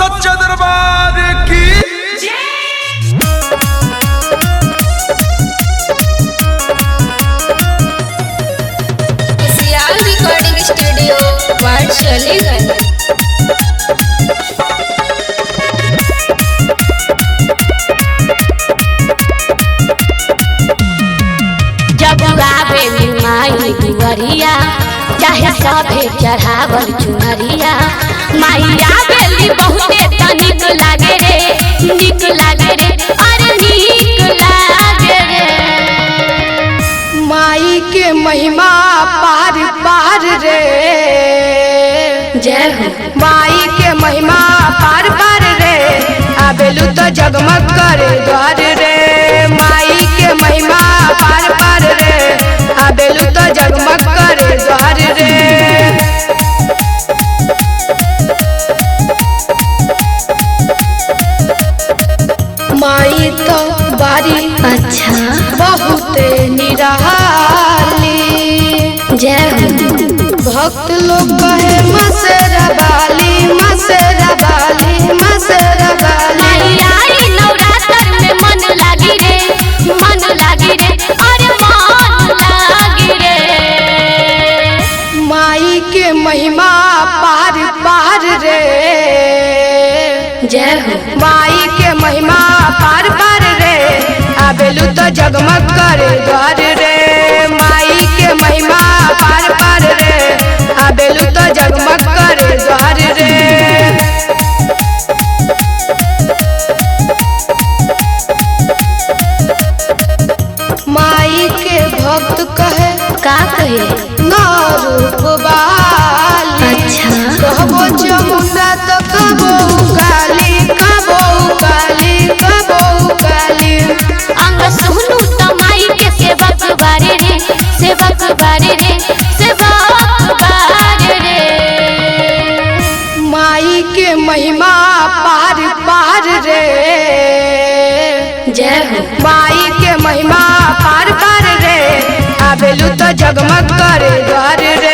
सच्चा दरबार की रिकॉर्डिंग स्टूडियो वाटसलीगंज। जब आवे माई दुआरिया चाहे सभे चढ़ावल चुनरिया, माई आवेली बहुते तनिक लागे रे, निक लागे रे, अरे निक लागे रे। माई के महिमा पार पार रे, जय हो। माई के महिमा पार पार रे, आबेलू तो जगमग करे द्वार रे। माई के महिमा पार पार रे, आबेलू तो जगमग करे द्वार रे। माई तो बारी अच्छा बहुते निराली, जय हो। भक्त लोग कहे मसेरा बाली, मसेरा बाली, मसेरा बाली। माई आई नवरात्र में मन लागी रे, मन लागी रे, अरे मन लागी रे। माई के महिमा पार पार रे, जय हो। माई के महिमा पार पार रे, आबेलू तो जगमग करे द्वार रे। माई के महिमा पार पार रे, आबेलू तो जगमग करे द्वार रे। माई के भक्त कहे का कहे? ना रूप बाली, अच्छा कहबो जमुना तो कबो काली, कबो काली, कबो काली। अंग सुनु तो माई के सेवक बारे रे, सेवक बारे रे, सेवक बारे रे। माई के महिमा पार पार रे, जय हो। माई के महिमा पार पार रे, आबेलू तो जगमग करे द्वार रे।